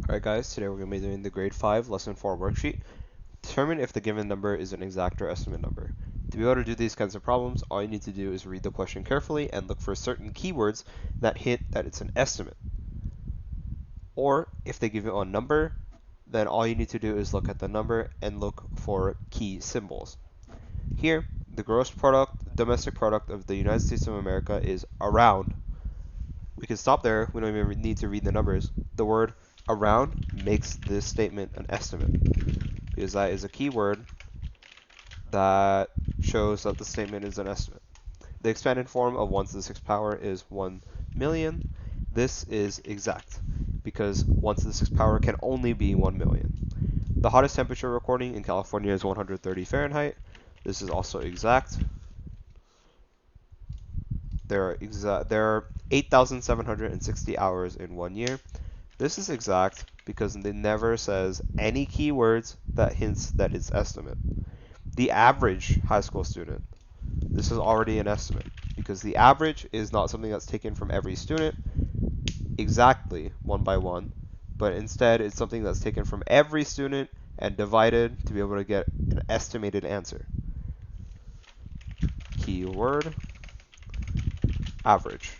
Alright guys, today we're going to be doing the grade 5 lesson 4 worksheet. Determine if the given number is an exact or estimate number. To be able to do these kinds of problems, all you need to do is read the question carefully and look for certain keywords that hint that it's an estimate. Or if they give you a number, then all you need to do is look at the number and look for key symbols. Here, the gross domestic product of the United States of America is around. We can stop there. We don't even need to read the numbers. The word around makes this statement an estimate because that is a keyword that shows that the statement is an estimate. The expanded form of 1 to the 6th power is 1 million. This is exact because 1 to the 6th power can only be 1 million. The hottest temperature recording in California is 130 Fahrenheit. This is also exact. There are 8,760 hours in 1 year. This is exact because it never says any keywords that hints that it's estimate. The average high school student, this is already an estimate because the average is not something that's taken from every student exactly one by one, but instead it's something that's taken from every student and divided to be able to get an estimated answer. Keyword average.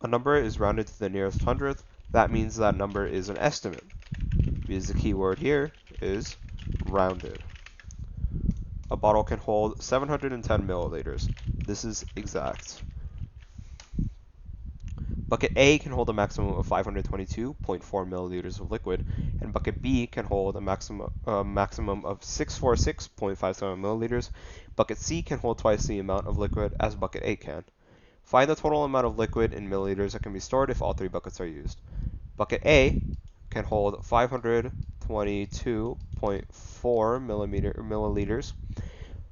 A number is rounded to the nearest hundredth. That means that number is an estimate because the keyword here is rounded. A bottle can hold 710 milliliters. This is exact. Bucket A can hold a maximum of 522.4 milliliters of liquid, and bucket B can hold a maximum of 646.57 milliliters. Bucket C can hold twice the amount of liquid as bucket A can. Find the total amount of liquid in milliliters that can be stored if all three buckets are used. Bucket A can hold 522.4 milliliters.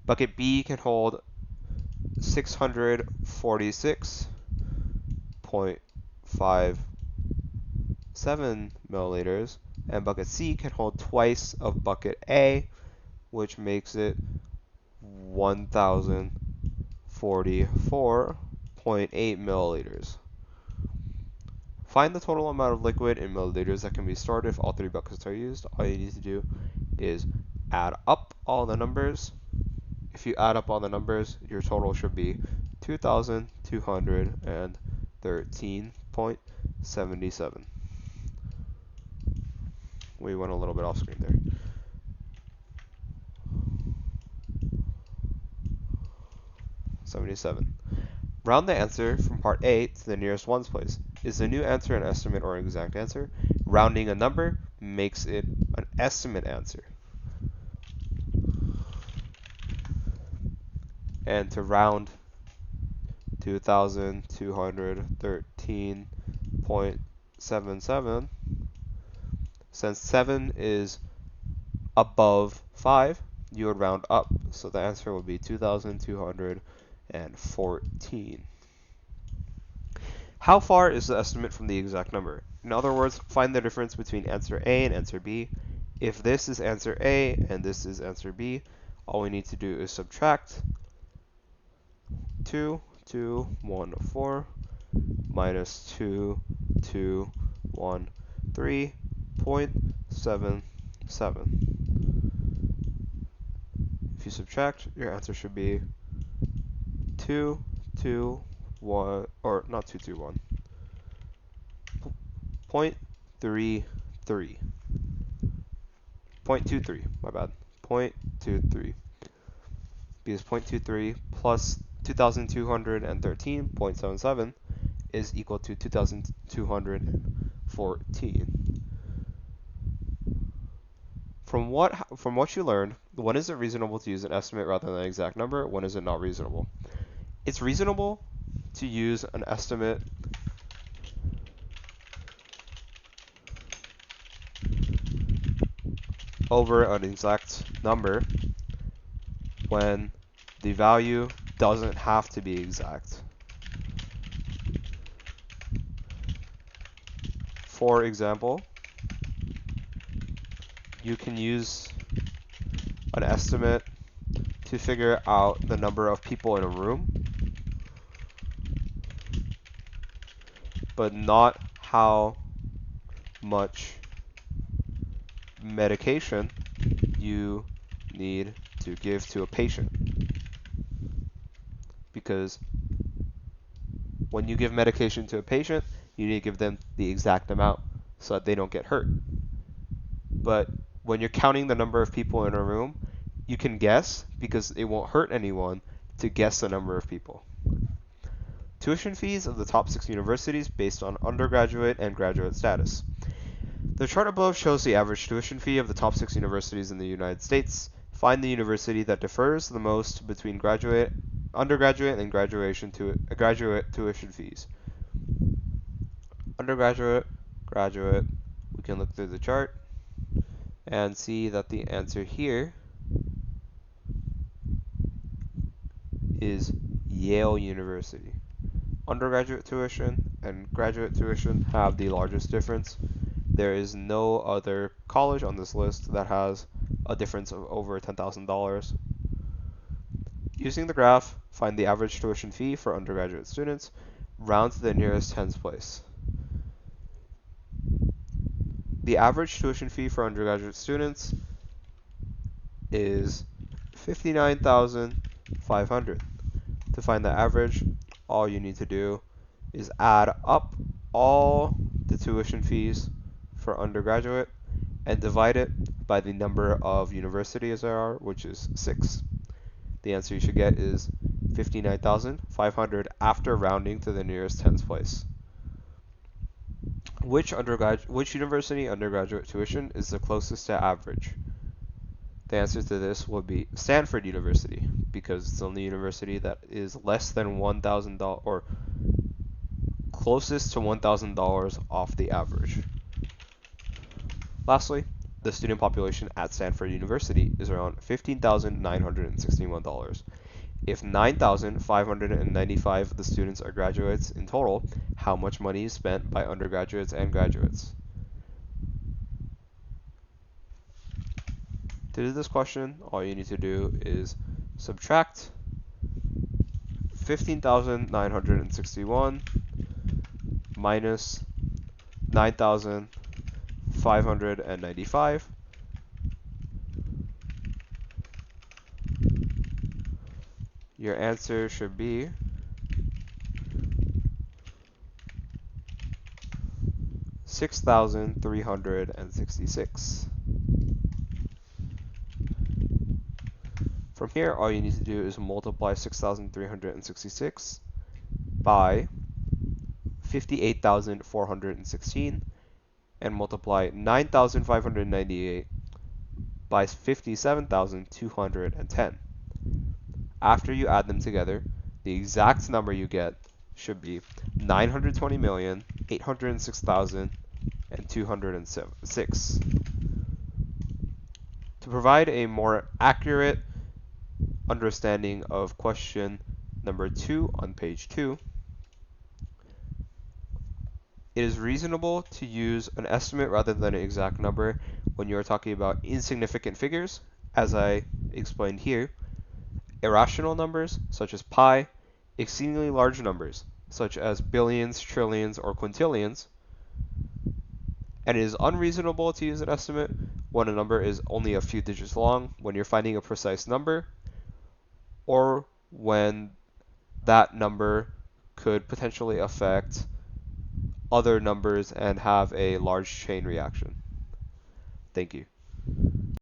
Bucket B can hold 646.57 milliliters, and bucket C can hold twice of bucket A, which makes it 1,044.8 milliliters. Find the total amount of liquid in milliliters that can be stored if all three buckets are used. All you need to do is add up all the numbers. If you add up all the numbers, your total should be 2,213.77. We went a little bit off screen there. $77. Round the answer from part A to the nearest ones place. Is the new answer an estimate or an exact answer? Rounding a number makes it an estimate answer. And to round 2,213.77, since 7 is above 5, you would round up. So the answer would be 2,214. How far is the estimate from the exact number? In other words, find the difference between answer A and answer B. If this is answer A and this is answer B, all we need to do is subtract 2,214 minus 2,213.77. If you subtract, your answer should be 221, or not 221, 0.33. 0.23, my bad. 0.23. Because 0.23 plus 2,213.77 is equal to 2,214. From what you learned, when is it reasonable to use an estimate rather than an exact number? When is it not reasonable? It's reasonable to use an estimate over an exact number when the value doesn't have to be exact. For example, you can use an estimate to figure out the number of people in a room, but not how much medication you need to give to a patient. Because when you give medication to a patient, you need to give them the exact amount so that they don't get hurt. But when you're counting the number of people in a room, you can guess, because it won't hurt anyone to guess the number of people. Tuition fees of the top 6 universities based on undergraduate and graduate status. The chart above shows the average tuition fee of the top 6 universities in the United States. Find the university that differs the most between undergraduate and graduate tuition fees. Undergraduate, graduate, we can look through the chart and see that the answer here is Yale University. Undergraduate tuition and graduate tuition have the largest difference. There is no other college on this list that has a difference of over $10,000. Using the graph, find the average tuition fee for undergraduate students, round to the nearest tens place. The average tuition fee for undergraduate students is $59,500. To find the average, all you need to do is add up all the tuition fees for undergraduate and divide it by the number of universities there are, which is 6. The answer you should get is 59,500 after rounding to the nearest tens place. Which university undergraduate tuition is the closest to average? The answer to this would be Stanford University, because it's the only university that is less than $1,000 or closest to $1,000 off the average. Lastly, the student population at Stanford University is around $15,961. If 9,595 of the students are graduates in total, how much money is spent by undergraduates and graduates? To do this question, all you need to do is subtract 15,961 minus 9,595. Your answer should be $6,366. From here, all you need to do is multiply 6,366 by 58,416 and multiply 9,598 by 57,210. After you add them together, the exact number you get should be 920,806,206. To provide a more accurate understanding of question number 2 on page 2, it is reasonable to use an estimate rather than an exact number when you are talking about insignificant figures, as I explained here, irrational numbers, such as pi, exceedingly large numbers, such as billions, trillions, or quintillions, and it is unreasonable to use an estimate when a number is only a few digits long, when you're finding a precise number, or when that number could potentially affect other numbers and have a large chain reaction. Thank you.